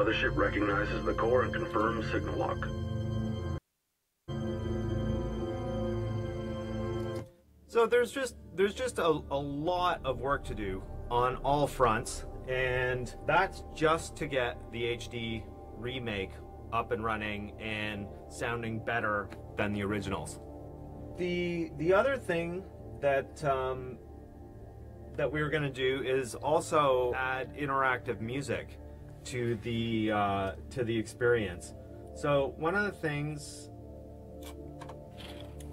mothership recognizes the core and confirms signal lock. So there's just a lot of work to do on all fronts, and that's just to get the HD remake up and running and sounding better than the originals. The other thing that that we were going to do is also add interactive music to the experience. So one of the things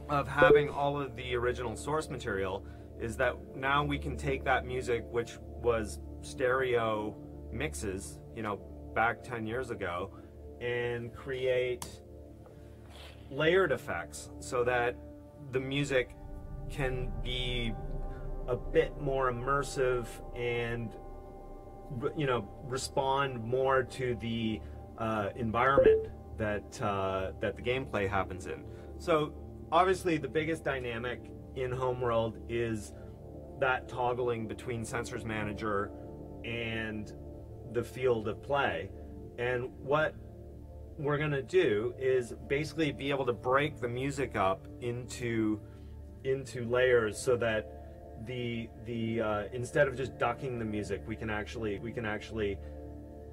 of having all of the original source material is that now we can take that music, which was stereo mixes, you know, back 10 years ago, and create layered effects so that the music can be a bit more immersive and, you know, respond more to the environment that that the gameplay happens in. So obviously the biggest dynamic in Homeworld is that toggling between Sensors Manager and the field of play. And what we're going to do is basically be able to break the music up into layers so that the instead of just ducking the music, we can actually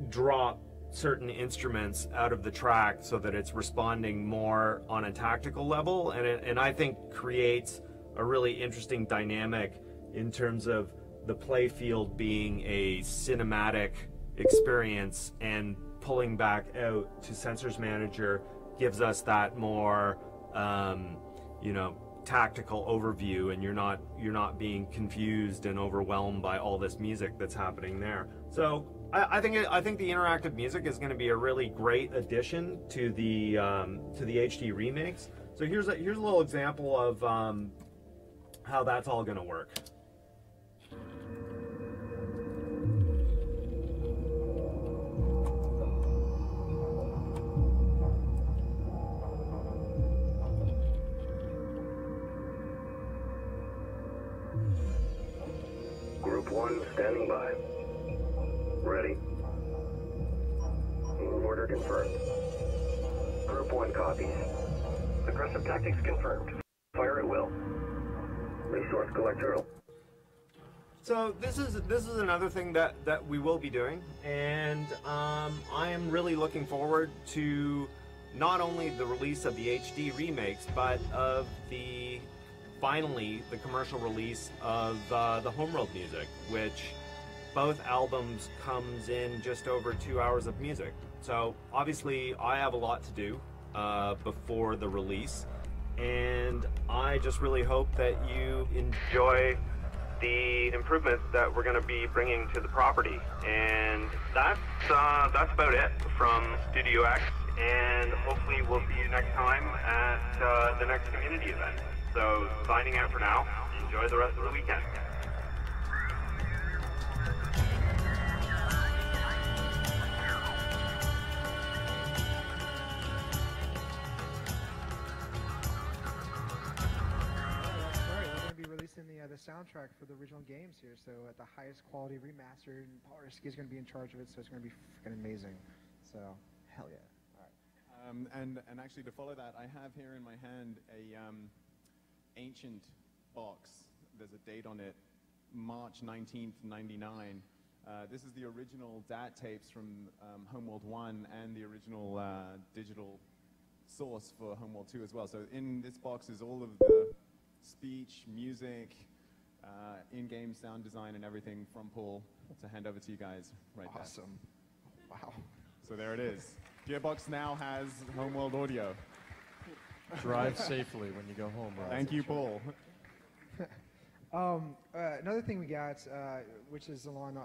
drop certain instruments out of the track so that it's responding more on a tactical level, and I think creates a really interesting dynamic in terms of the play field being a cinematic experience, and pulling back out to Sensors Manager gives us that more you know, tactical overview, and you're not being confused and overwhelmed by all this music that's happening there. So I think the interactive music is going to be a really great addition to the HD remakes. So here's a little example of how that's all going to work. Group 1 standing by. Ready. Move order confirmed. Group 1 copies. Aggressive tactics confirmed. Fire at will. Resource collector. So this is another thing that we will be doing, and I am really looking forward to not only the release of the HD remakes, but of finally the commercial release of the Homeworld music, which both albums comes in just over 2 hours of music. So obviously I have a lot to do before the release, and I just really hope that you enjoy the improvements that we're going to be bringing to the property. And that's about it from Studio X, and hopefully we'll see you next time at the next community event. So signing out for now. Enjoy the rest of the weekend. The soundtrack for the original games here, so at the highest quality remastered, and Polarski is going to be in charge of it, so it's going to be freaking amazing. So hell yeah. All right. And actually, to follow that, I have here in my hand a ancient box. There's a date on it, March 19th, 99. This is the original DAT tapes from Homeworld 1 and the original digital source for Homeworld 2 as well. So in this box is all of the speech, music, in-game sound design, and everything from Paul to hand over to you guys right now. Awesome. Wow. So there it is. Gearbox now has Homeworld audio. Drive safely when you go home, Rob. Thank you, Paul. Another thing we got, which is along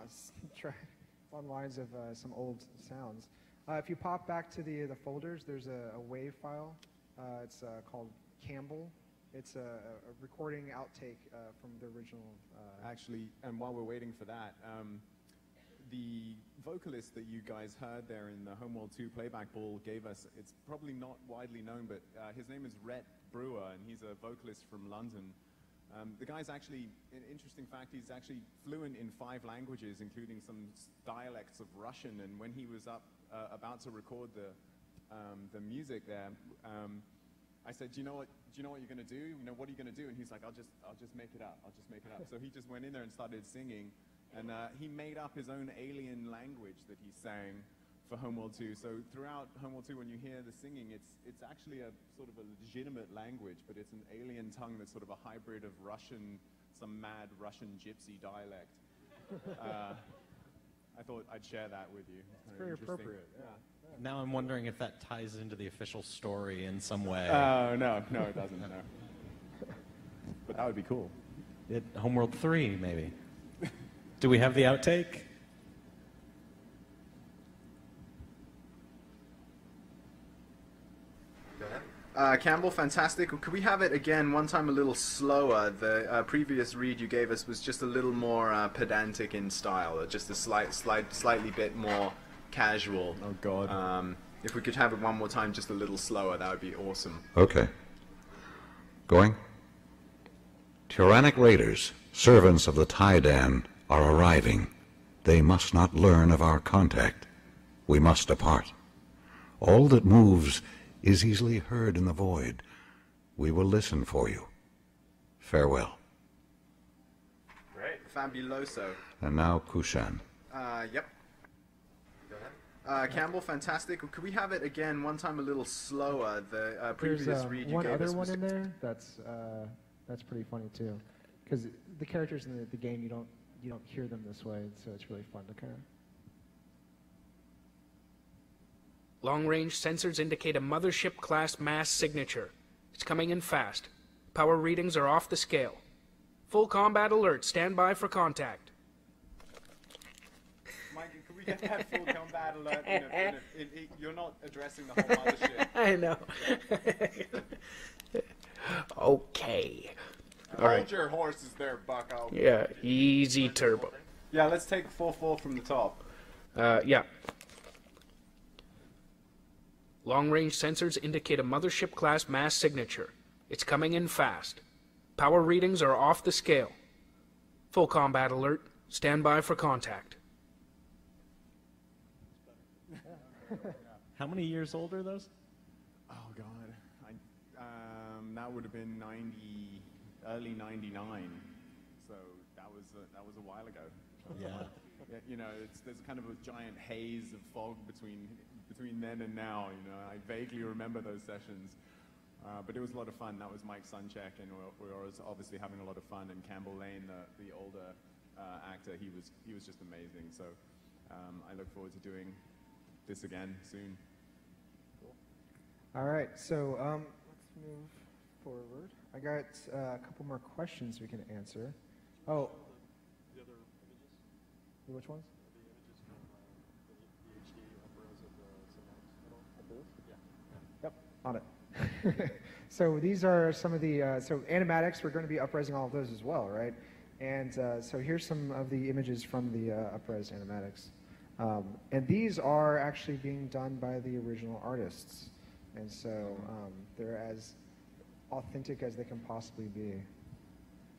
lines of some old sounds. If you pop back to the folders, there's a WAV file. It's called Campbell. It's a recording outtake from the original. Actually, and while we're waiting for that, the vocalist that you guys heard there in the Homeworld 2 playback ball gave us, it's probably not widely known, but his name is Rhett Brewer, and he's a vocalist from London. The guy's actually, an interesting fact, he's actually fluent in 5 languages, including some dialects of Russian. And when he was about to record the music there, I said, do you know what you're going to do? You know, what are you going to do? And he's like, I'll just make it up. I'll just make it up. So he just went in there and started singing, and he made up his own alien language that he sang for Homeworld 2. So throughout Homeworld 2, when you hear the singing, it's actually a sort of a legitimate language, but it's an alien tongue that's sort of a hybrid of Russian, some mad Russian gypsy dialect. I thought I'd share that with you. It's very appropriate. Yeah. Now I'm wondering if that ties into the official story in some way. No, it doesn't. No. But that would be cool. Homeworld 3, maybe. Do we have the outtake? Campbell, fantastic. Could we have it again one time a little slower? The previous read you gave us was just a little more pedantic in style, just a slightly bit more casual. Oh, God. If we could have it one more time just a little slower, that would be awesome. Okay. Going. Tyrannic raiders, servants of the Taidan, are arriving. They must not learn of our contact. We must depart. All that moves is easily heard in the void. We will listen for you. Farewell. Great. Fabuloso. And now Kushan. Yep. Go ahead. Campbell, fantastic. Could we have it again one time a little slower? The previous read you gave us one was in there that's pretty funny too, because the characters in the game you don't hear them this way, so it's really fun to kind of. Long-range sensors indicate a mothership-class mass signature. It's coming in fast. Power readings are off the scale. Full combat alert. Stand by for contact. Mike, could we get that full combat alert? You're not addressing the whole mothership. I know. Okay. All right. Hold your horses there, bucko. Yeah, easy turbo. Yeah, let's take 4-4 from the top. Yeah. Long-range sensors indicate a mothership-class mass signature. It's coming in fast. Power readings are off the scale. Full combat alert. Stand by for contact. How many years old are those? Oh God, that would have been early '99. So that was a while ago. Yeah. You know, there's kind of a giant haze of fog between then and now. You know, I vaguely remember those sessions, but it was a lot of fun. That was Mike Suncheck, and we were obviously having a lot of fun. And Campbell Lane, the older actor, he was just amazing. So I look forward to doing this again soon. Cool. All right, so let's move forward. I got a couple more questions we can answer. Oh. The other images? Which ones? The images from the HD upres of the Cinematics. Yeah. Yep, on it. So these are some of the, so animatics, we're going to be upresing all of those as well, right? And so here's some of the images from the upres animatics. And these are actually being done by the original artists. And so they're as authentic as they can possibly be.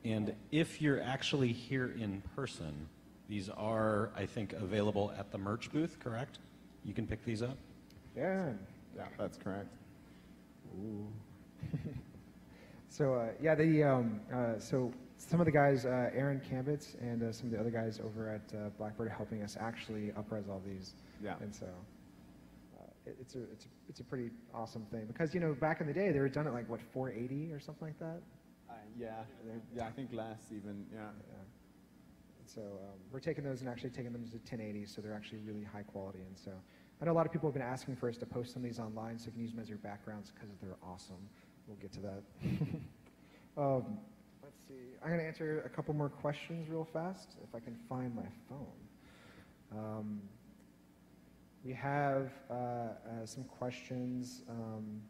And if you're actually here in person, these are, I think, available at the merch booth, correct? You can pick these up? Yeah. Yeah, that's correct. Ooh. So yeah, so some of the guys, Aaron Cambitz and some of the other guys over at Blackbird are helping us actually upres all these. Yeah. And so it's a pretty awesome thing because back in the day they were done at like what 480 or something like that. Yeah, I think less even. Yeah. So we're taking those and actually taking them to 1080, so they're actually really high quality. And so I know a lot of people have been asking for us to post some of these online so you can use them as your backgrounds because they're awesome. We'll get to that. Let's see. I'm going to answer a couple more questions real fast if I can find my phone. We have some questions from,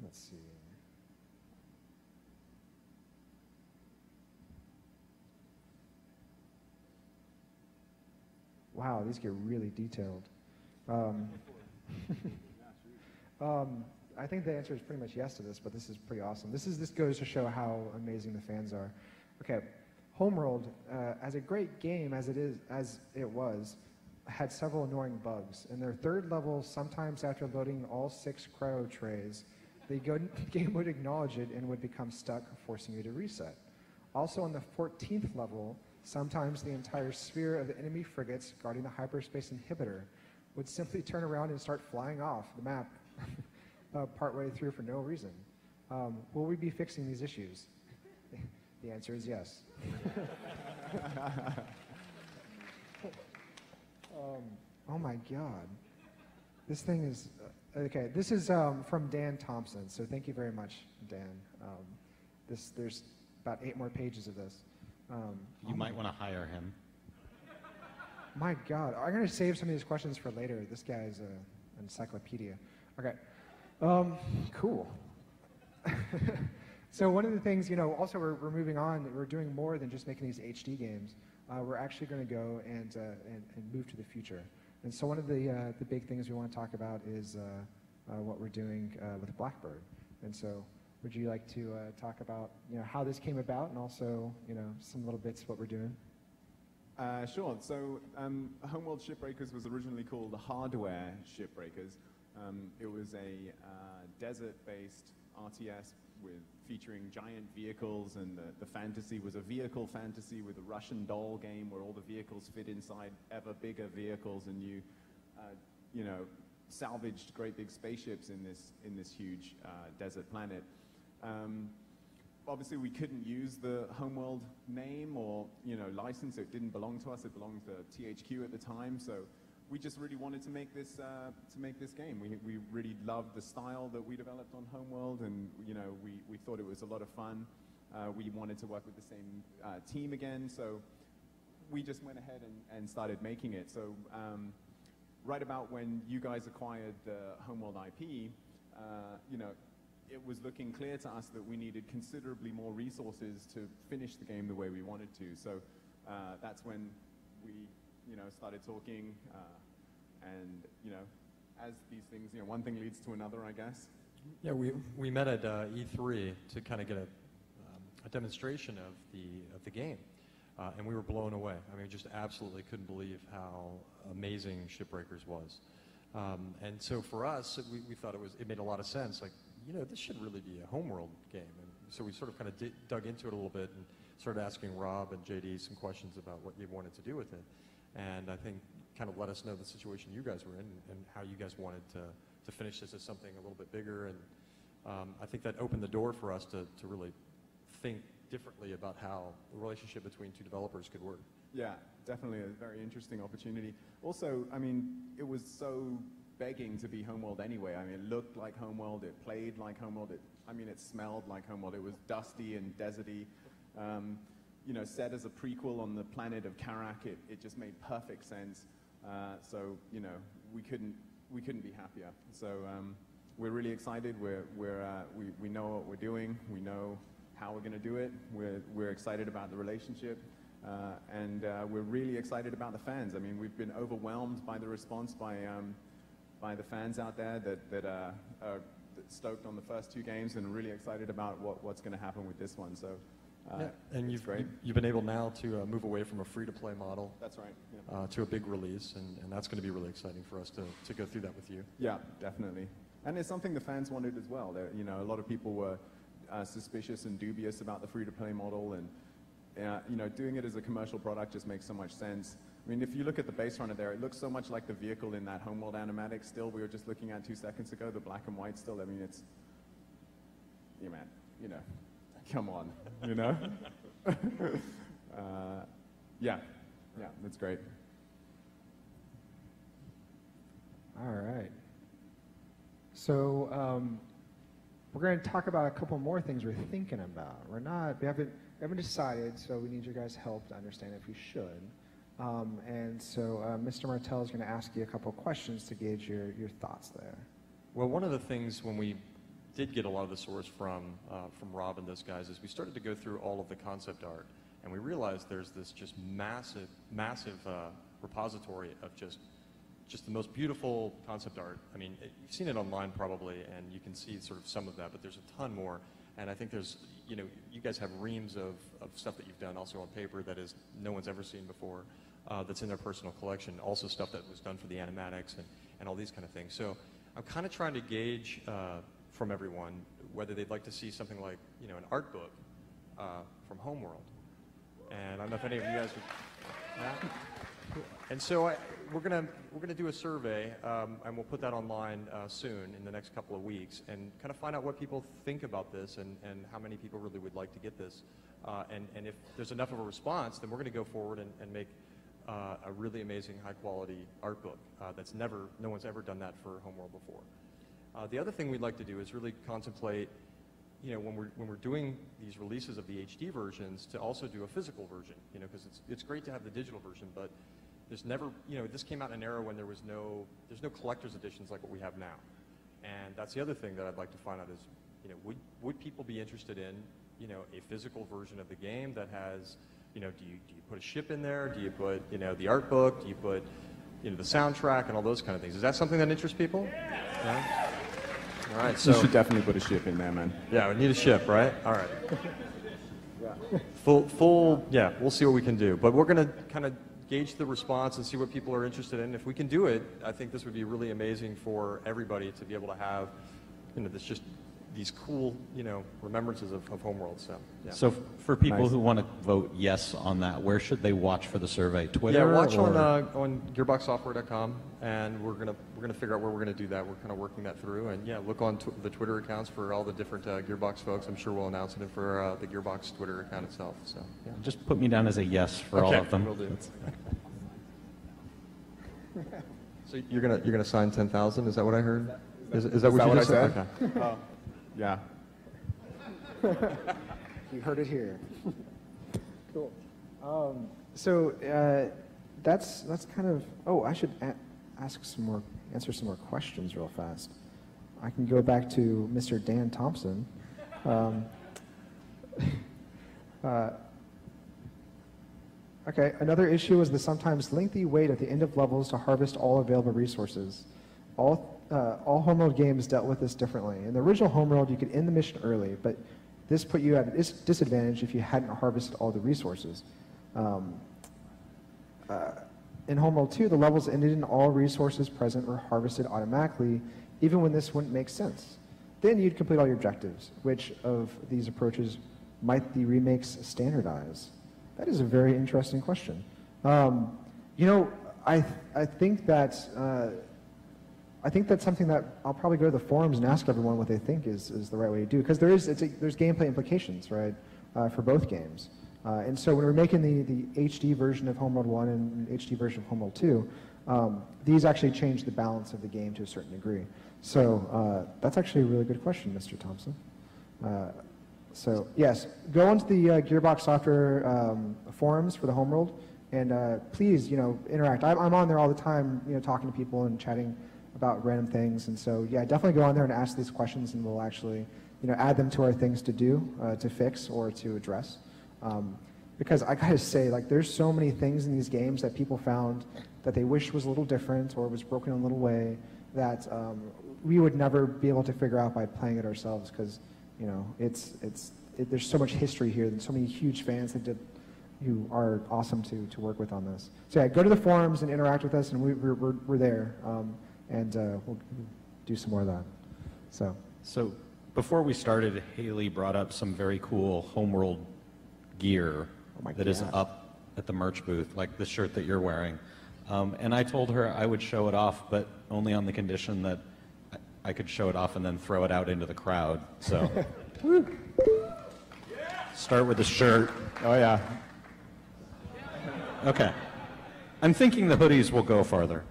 let's see. Wow, these get really detailed. I think the answer is pretty much yes to this, but this is pretty awesome. This goes to show how amazing the fans are. Okay, Homeworld, as a great game as it was, had several annoying bugs. In their third level, sometimes after loading all 6 cryo trays, the game would acknowledge it and would become stuck, forcing you to reset. Also on the 14th level, sometimes the entire sphere of enemy frigates guarding the hyperspace inhibitor would simply turn around and start flying off the map partway through for no reason. Will we be fixing these issues? The answer is yes. Oh my God. This thing is, okay, this is from Dan Thompson, so thank you very much, Dan. There's about 8 more pages of this. You might want to hire him. My God, I'm going to save some of these questions for later. This guy's an encyclopedia. Okay, cool. So one of the things, also we're moving on. We're doing more than just making these HD games. We're actually going to go and move to the future. And so one of the big things we want to talk about is what we're doing with Blackbird. And so would you like to talk about how this came about and also some little bits of what we're doing? Sure. So Homeworld Shipbreakers was originally called Hardware Shipbreakers. It was a desert-based RTS featuring giant vehicles, and the fantasy was a vehicle fantasy with a Russian doll game where all the vehicles fit inside ever bigger vehicles, and you salvaged great big spaceships in this huge desert planet. Obviously, we couldn't use the Homeworld name or license. It didn't belong to us. It belonged to THQ at the time. So we just really wanted to make this game. We really loved the style that we developed on Homeworld, and we thought it was a lot of fun. We wanted to work with the same team again, so we just went ahead and started making it. So right about when you guys acquired the Homeworld IP, it was looking clear to us that we needed considerably more resources to finish the game the way we wanted to. So that's when we started talking, and as these things, one thing leads to another, I guess. Yeah, we met at E3 to kind of get a demonstration of the game, and we were blown away. I mean, we just absolutely couldn't believe how amazing Shipbreakers was. And so for us, we thought it made a lot of sense. Like, this should really be a Homeworld game. And so we sort of kind of dug into it a little bit and started asking Rob and JD some questions about what you wanted to do with it. And I think kind of let us know the situation you guys were in and how you guys wanted to finish this as something a little bit bigger. And I think that opened the door for us to really think differently about how the relationship between 2 developers could work. Yeah, definitely a very interesting opportunity. Also, I mean, it was so begging to be Homeworld anyway. I mean, it looked like Homeworld, it played like Homeworld, it smelled like Homeworld. It was dusty and deserty. Set as a prequel on the planet of Karak, it just made perfect sense. So, we couldn't be happier. So we're really excited. We know what we're doing. We know how we're going to do it. We're excited about the relationship. And we're really excited about the fans. I mean, we've been overwhelmed by the response by the fans out there that are stoked on the first 2 games and really excited about what's going to happen with this one. So, yeah, and you've been able now to move away from a free-to-play model. That's right. Yeah. To a big release, and that's going to be really exciting for us to go through that with you. Yeah, definitely. And it's something the fans wanted as well. A lot of people were suspicious and dubious about the free-to-play model, and doing it as a commercial product just makes so much sense. I mean, if you look at the base runner there, it looks so much like the vehicle in that Homeworld animatic still we were just looking at 2 seconds ago, the black and white still. I mean, it's, come on, yeah, that's great. All right. So we're going to talk about a couple more things we're thinking about. We haven't decided, so we need your guys' help to understand if we should. And so Mr. Martell is going to ask you a couple questions to gauge your thoughts there. Well, one of the things when we did get a lot of the source from Rob and those guys is we started to go through all of the concept art, and we realized there's this just massive repository of just just the most beautiful concept art. I mean, you've seen it online probably, and you can see sort of some of that, but there's a ton more. And I think there's, you know, you guys have reams of stuff that you've done also on paper that is no one's ever seen before, that's in their personal collection. Also stuff that was done for the animatics and all these kind of things. So I'm kind of trying to gauge from everyone whether they'd like to see something like, you know, an art book from Homeworld. And I don't know if any of you guys would. Yeah. And so we're gonna do a survey, and we'll put that online soon in the next couple of weeks, and kind of find out what people think about this, and how many people really would like to get this. And if there's enough of a response, then we're going to go forward and make a really amazing, high-quality art book that's no one's ever done that for Homeworld before. The other thing we'd like to do is really contemplate, you know, when we're doing these releases of the HD versions, to also do a physical version, you know, because it's great to have the digital version, but there's never, you know, this came out in an era when there's no collector's editions like what we have now. And that's the other thing that I'd like to find out is, you know, would people be interested in, you know, a physical version of the game that has, you know, do you put a ship in there? Do you put, you know, the art book? Do you put, you know, the soundtrack and all those kind of things? Is that something that interests people? Yeah? All right, so you should definitely put a ship in there, man. Yeah, we need a ship, right? All right. Yeah, we'll see what we can do. But we're going to kind of gauge the response and see what people are interested in. If we can do it, I think this would be really amazing for everybody to be able to have, you know, these cool, you know, remembrances of Homeworld. So, yeah. So for people who want to vote yes on that, where should they watch for the survey? Twitter? Yeah, watch on gearboxsoftware.com, and we're gonna figure out where we're gonna do that. We're kind of working that through, and yeah, look on the Twitter accounts for all the different Gearbox folks. I'm sure we'll announce it for the Gearbox Twitter account itself. So yeah. Just put me down as a yes for all of them. Will do. So you're gonna sign 10,000? Is that what I heard? Is that what you just said? Okay. Yeah. You heard it here. Cool. So that's kind of. Oh, I should answer some more questions real fast. I can go back to Mr. Dan Thompson. Okay, another issue is the sometimes lengthy wait at the end of levels to harvest all available resources. All Homeworld games dealt with this differently. In the original Homeworld, you could end the mission early, but this put you at a disadvantage if you hadn't harvested all the resources. In Homeworld 2, the levels ended and all resources present were harvested automatically, even when this wouldn't make sense. Then you'd complete all your objectives. Which of these approaches might the remakes standardize? That is a very interesting question. You know, I think that I think that's something that I'll probably go to the forums and ask everyone what they think is the right way to do, because there's gameplay implications, right, for both games. And so when we're making the HD version of Homeworld 1 and HD version of Homeworld 2, these actually change the balance of the game to a certain degree. So that's actually a really good question, Mr. Thompson. So yes, go onto the Gearbox Software forums for the Homeworld, and please, you know, interact. I'm on there all the time, you know, talking to people and chatting about random things, and so yeah, definitely go on there and ask these questions, and we'll actually, you know, add them to our things to do, to fix or to address. Because I gotta say, like, there's so many things in these games that people found that they wish was a little different or was broken in a little way that we would never be able to figure out by playing it ourselves, because, you know, there's so much history here and so many huge fans who are awesome to work with on this. So yeah, go to the forums and interact with us, and we're there. And we'll do some more of that. So before we started, Haley brought up some very cool Homeworld gear that is up at the merch booth, like the shirt that you're wearing. And I told her I would show it off, but only on the condition that I could show it off and then throw it out into the crowd. So start with the shirt. Oh, yeah. Okay. I'm thinking the hoodies will go farther.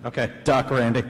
Okay, Doc Randy.